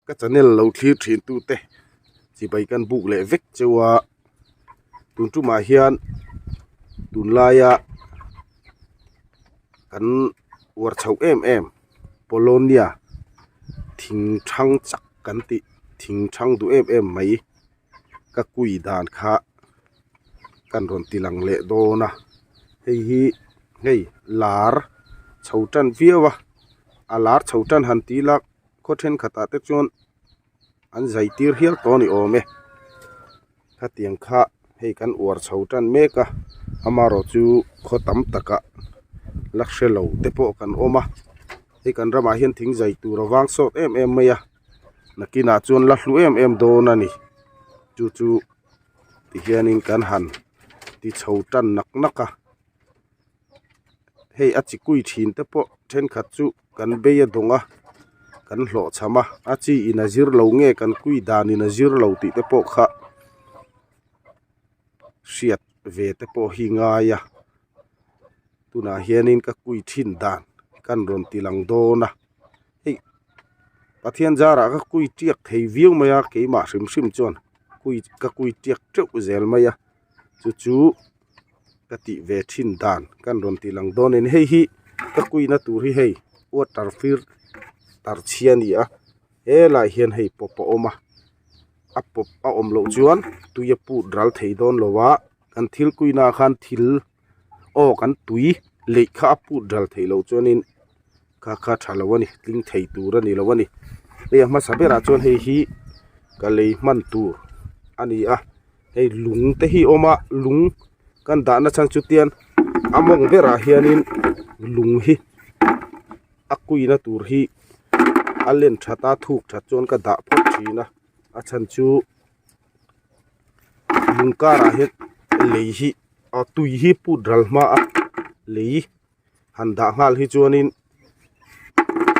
cái channel lâu thlir thin tu te chỉ bay kan buk le vek chewa tun tu ma hian tun laia kan war chho em Polonia thing thang chak kan ti thing thang du em mai ka kui dan kha kan ron tilang le do na hei lar chhotan viawa a lar chhotan han ti lak kho then khata te chon an zai tir hial to ni ome kha tiang kha hei kan war chhotan meka amaro chu kho tam taka lakshelo te po kan oma hei kan rama hian thing zai tur awang sot em maya nakina chon la hlu em do na ni chu ti hianin kan han ti chhotan naknaka hei achi kui thin te po then khat chu kan beya donga kan hlo chama achi ina zir lo nge kan kui dan ina zir lo ti te po kha siat ve te po hi nga ya tuna hianin ka kui thin dan kan ron tilang do na hei pathian jara ka kui tiak thei viu maya ke ma hrim chon kui tiak treu zel maya chu ka ti ve thin dan kan ron tilang do nen hei hi ka kui na tur hi hei o tarfir tar chiani a e lai hian hei popo oma a pop a om lo chuan tuya pu dral thei don lowa kan thil kuina khan thil o kan tui le kha pu dral thei lo chuanin kha thalawani tling thei tur ani lowani e ma sabera chon hei hi ka lei man tur ani a hei lung te hi oma lung kan da na chang chutian among vera hianin lung hi akuina tur hi alen thata thuk tha chon ka da phot thina a chan chu lungkara het lei hi a tui hi pu dral ma a lei han da ngal hi chuanin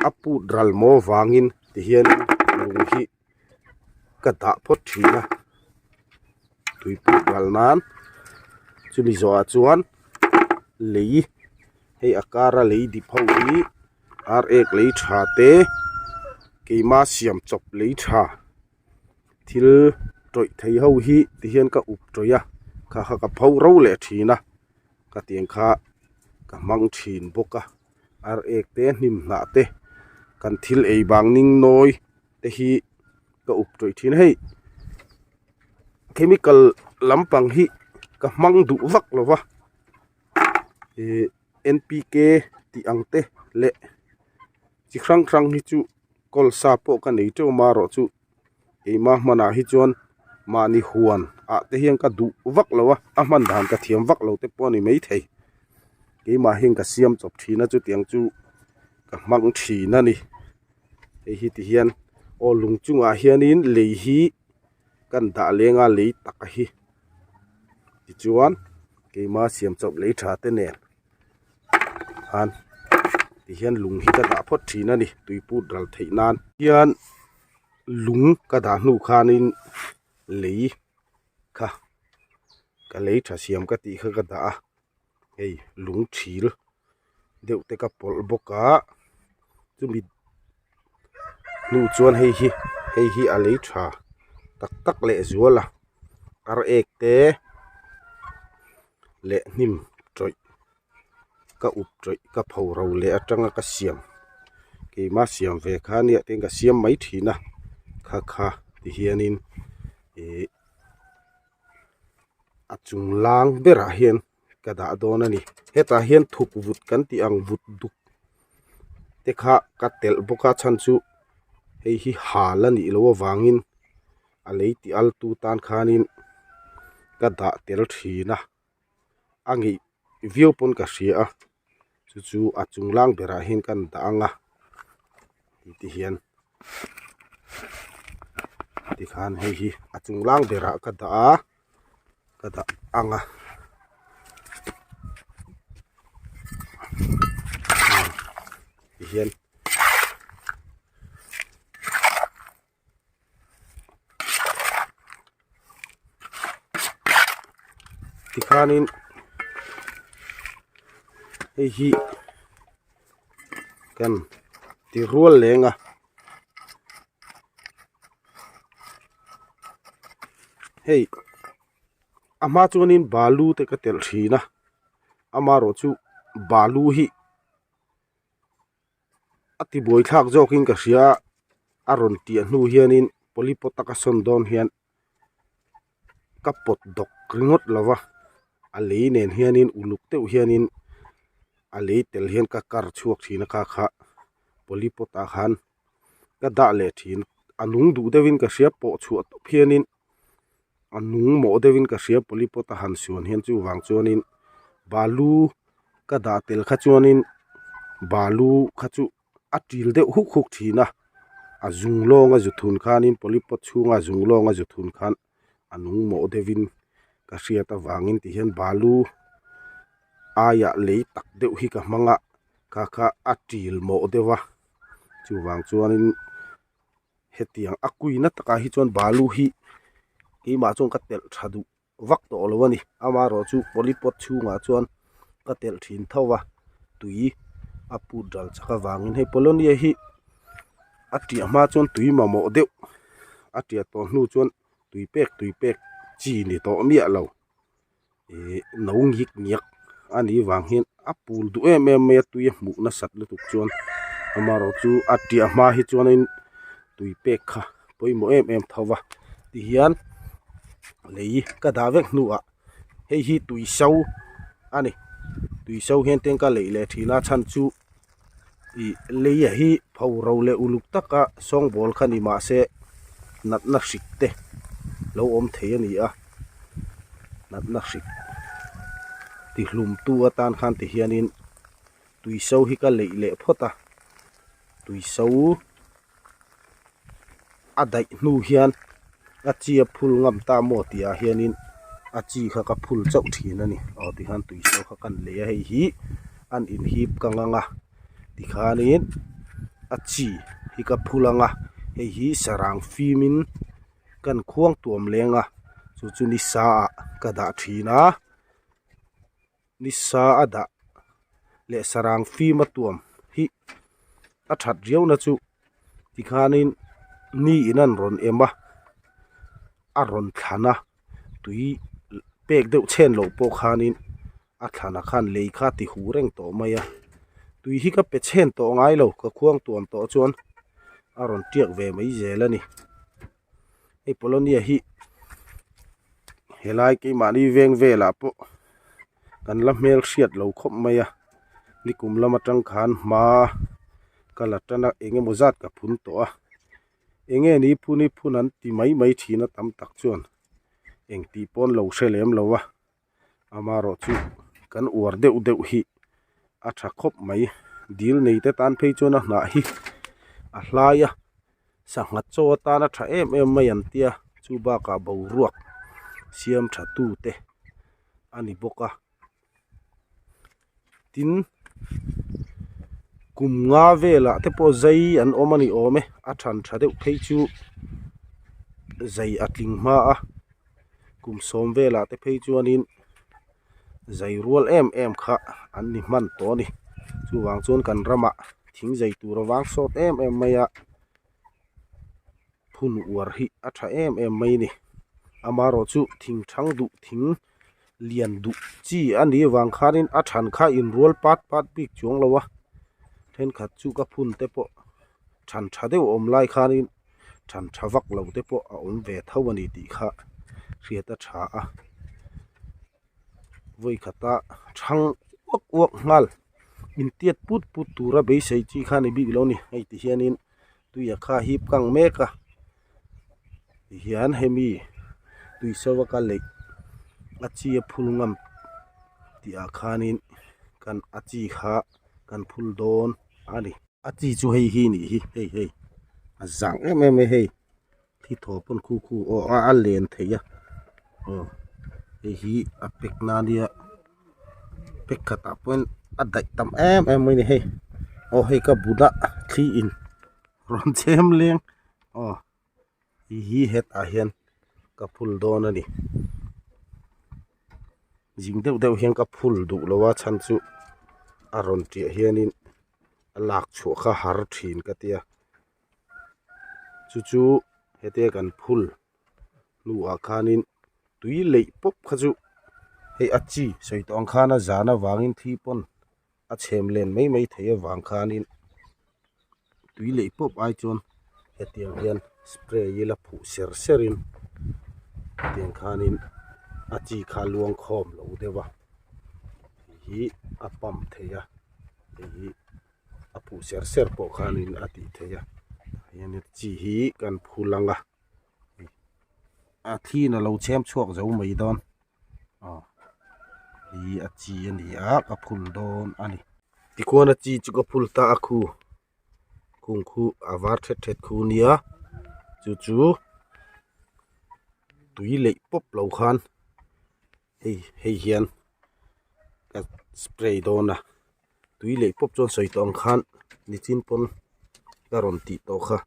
a pu dral mo wangin ti hian lung hi ka da phot thina tui pu dral nan chumi zo a chuan lei hei akara lei di phau hi ar ek lei tha te keima siam chop lei tha thil troi thei ho hi ti hian ka up troya kha ka phau ro le thina ka tiang kha ka mang thin boka ar ek te hnim na te kan thil ei bang ning noi te hi ka up troi thin hei chemical lampang hi ka mang du vak lowa NPK ti angte le chi khrang hi chu kol sa po ka nei to maro chu eima mana hi chuan mani huan a te hian ka du vak lowa a man dan ka thiam vak lo te poni mei thei keima hing ka siam chop thina chu tiang chu ka mang thina ni hi ti hian o lung chunga hianin lei hi kan da lenga lei tak hi ti chuan keima siam chop lei tha te nen han ti hian lung hi ka da phot thina ni tuipu dral thei nan hian lung ka da hnu khanin lei kha ka lei tha siam ka ti kha ka da hei lung thil deuh te ka pol boka chumi nu chuan hei hi a lei tha tak le zuala ar ek te le hnim troi ka up troi ka phau ro le atanga ka siam keima siam ve kha ni ateng ka siam mai thina kha ti hianin achung lang bera hian ka da don ani heta hian thuk vut kan ti ang vut duk te kha ka tel boka chan chu hei hi halani lo wangin a lei ti al tu tan khanin ka da tel thina angi view pon ka hria chu achung lang bera hin kan da anga ti hian ti khan hei hi achung lang bera ka da anga ti hian ti khanin hei hi kan ti rual lenga hei ama chuanin balu te ka tel thina ama ro chu balu hi ati boi thak joking ka sia aron ti hnu hianin polipota ka son don hian kapot dok ringot lawa a leinen hianin uluk teuh hianin a leitel hian ka kar chuak thina kha kha polipota khan ka da le thin anung du dewin ka sia po chu atop hianin anung mo dewin ka sia polipota han suan hian chu wang chuanin balu ka da tel kha chuanin balu kha chu atil deuh huk huk thina a zung longa zuthun khanin polipot chunga zung longa zuthun khan anung mo devin ka sia ta wangin ti hian balu aya lei tak deuh hi ka hmanga kha kha atil mo dewa chu wang chuanin hetiang akuina taka hi chuan balu hi keima chuan ka tel thadu vak to lowani ama ro chu polipot chunga chuan ka tel thin thowa tui apu dal chaka wangin hei polonia hi ati ama chuan tui ma mo deuh atia to hnu chuan tui pek chi ni to mi alo no ngik nyak ani wang hin apul du em me tui mu na sat lu tuk chuan ama ro chu ati ama hi chuanin tui pek kha poimo em thawa ti hian lei ka da vek nu a hei hi tui sau ani tui sau hian ten ka lei le thina chan chu i lei hi phau ro le uluk taka song bol khani ma se nat na sik te lo om thei ani a nat na sik ti hlum tu atan khan ti hianin tui sau hi ka lei le phota tui sau adai nu hian a chia phul ngam ta mo tia hianin a chi kha ka phul chau thin ani aw ti han tui sau kha kan le hei hi an in hip kanganga ti khanin a chi hi ka phulanga hei hi sarang fimin kan khuang tuam lenga chu chu ni sa ka da thina ni sa ada le sarang fi ma tuam hi a that riau na chu ti khanin ni inan ron ema a ron thana tui pek deuh chen lo po khanin a thana khan lei kha ti hu reng to maya tui hi ka pe chen to ngai lo ka khuang tuam to chuan a ron tiak ve mai zelani ei polonia hi helai ke mani veng vela po kan la mel hriat lo khop maya nikum lama tang khan ma kalatana enge mozat ka phun to a enge ni phunan ti mai thina tam tak chuan eng ti pon lo hrelem lowa ama ro chu kan uar deuh hi a tha khop mai dil nei te tan phei chuan a hna hi a hlaya sangat chaw ta na tha em mai an tia chu ba ka bo ruak siam tha tu te ani boka tin kum nga vela te po zai an omani ome a than tha deuh phei chu zai atling ma a kum som vela te phei chuanin zai rual em kha an ni man to ni chu wang chuan kan rama thing zai tur wang sot em maya phun war hi a tha em mai ni ama ro chu thing thang du thing lian du chi ani wang khanin a than kha in rual pat bik chuang lowa then khat chu ka phun te po than tha deuh om lai khanin than thawak lo te po a om ve thawani ti kha riata tha a voi khata thang wak ngal in tiat put tura be sei chi khani bi lo ni ai ti hianin tuya kha hip kang meka hian hemi tui sawa ka le achi phul ngam ti a khanin kan achi kha kan phul don ani achi chu hei hi ni hei a zang em hei thi tho pon khu o a len theya o hei hi a pek na dia pek khata pon a dai tam em mai ni hei o hei ka buda thi in ron chem leng o hi het a hian ka phul don ani jing deuh hian ka phul du lowa chan chu a ron ti hianin a lak chu kha har thin ka tia chu hete kan phul nu a khanin tui lei pop khachu hei achi soi tong khana zana wangin thi pon a chem len mai thei wang khanin tui lei pop ai chon hetiang hian spray yela phu serin tiang khanin achi kha luang khom lo dewa hi apam theya hi apu ser po khanin ati theya hian chi hi kan phulanga a thi na lo chem chuak zo mai don hi achi ani a ka phul don ani tikona chi chu ka phul ta akhu kung khu avar thet khu nia chu tui lei pop lo khan hei hian ka spray dona tui lei pop chon soi tong khan ni chin pon karon ti to kha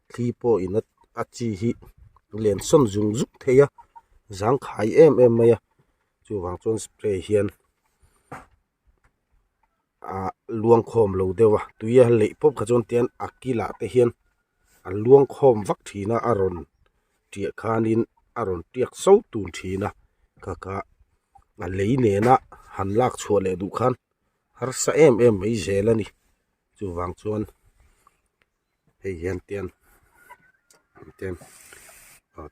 thli po inat achi hi len son zung zuk theya zang khai em maya chu wang chon spray hian a luang khom lo dewa tuia lei pop kha chon tian akila te hian a luang khom vak thina aron tia khanin aron tiak so tun thina kaka a lei ne na han lak chho le du khan har sa em mai zelani chu wang chuan hei hian tian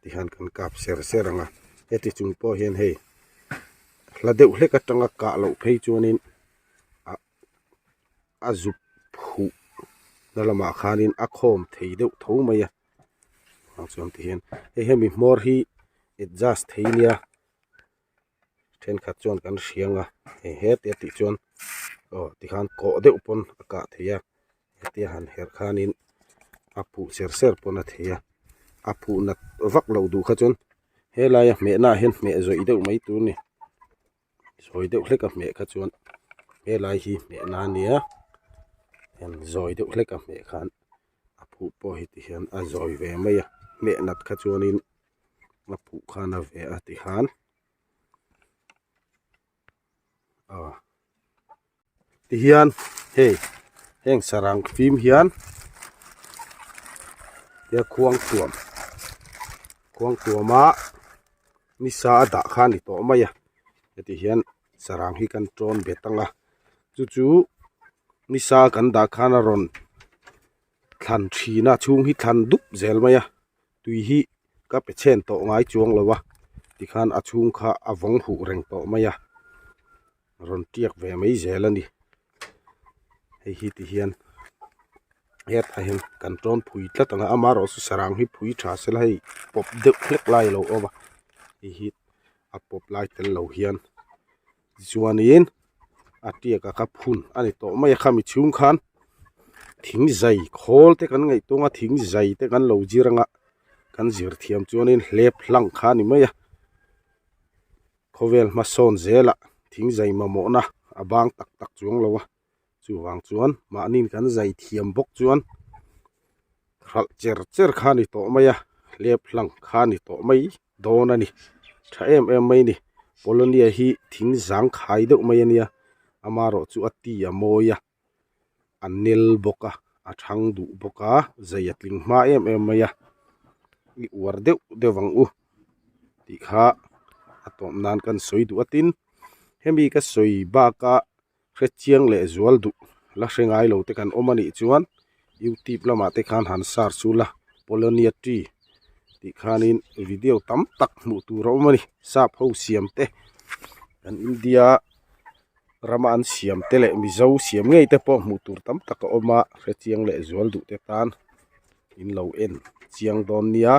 ti han kan kap seranga eti chung po hian hei la deuh hleka tanga ka lo phei chuanin a zup phu nalama khanin a khom thei deuh tho maya ang chuan ti hian hemi mor hi adjust theinia then khat chuan kan hrianga he te ti chuan ti khan ko deuh pon aka theya ti han her khanin apu ser pon a theya apu na vak lo du kha chon helaya me na hen me zoi deuh mai tu ni zoi deuh hleka me kha chuan helai hi me na nia hen zoi deuh hleka me khan apu po hi ti hian a zoi ve mai me nat kha chuanin apu khana ve a ti han ti hian hei heng sarang phim hian ya khuang tuama ni sa da khan ni to maya ti hian sarang hi kan tron betanga chu ni sa kan da khana ron thlan thina chung hi thlan dup zel maya tui hi ka pe chen to ngai chuang lowa ti khan a chung kha awang hu reng to maya ron tiak ve mai zelani hei hi ti hian het a hen kan tron phui tlatanga amaro su sarang hi phui tha sel hei pop deuh hlek lai lo owa hi a pop lai tel lo hian chuanin atiaka ka phun ani to mai khami chung khan thing zai khol te kan ngai tonga thing zai te kan lo jiranga kan zir thiam chuanin hlep hlang kha ni maya khovel ma son zela thing zai ma mo na abang tak chuang lowa chu wang chuan ma nin kan zai thiam bok chuan khal cher kha ni to maya hlep hlang kha ni to mai don ani tha em mai ni polonia hi thing zang khai deuh mai ania amaro chu ati amoya anil boka athang du boka zayatling ma em maya i war deuh u ti kha atom nan kan soi du atin hemi ka soi ba ka hrechiang le zual du la hrengai lo te kan omani chuan youtube lama te khan han sar chula polonia ti khanin video tam tak mu tu ro mani sa pho siam te an india raman siam te le mizo siam ngei te po mu tur tam tak oma hrechiang le zual du te tan in lo en chiang don nia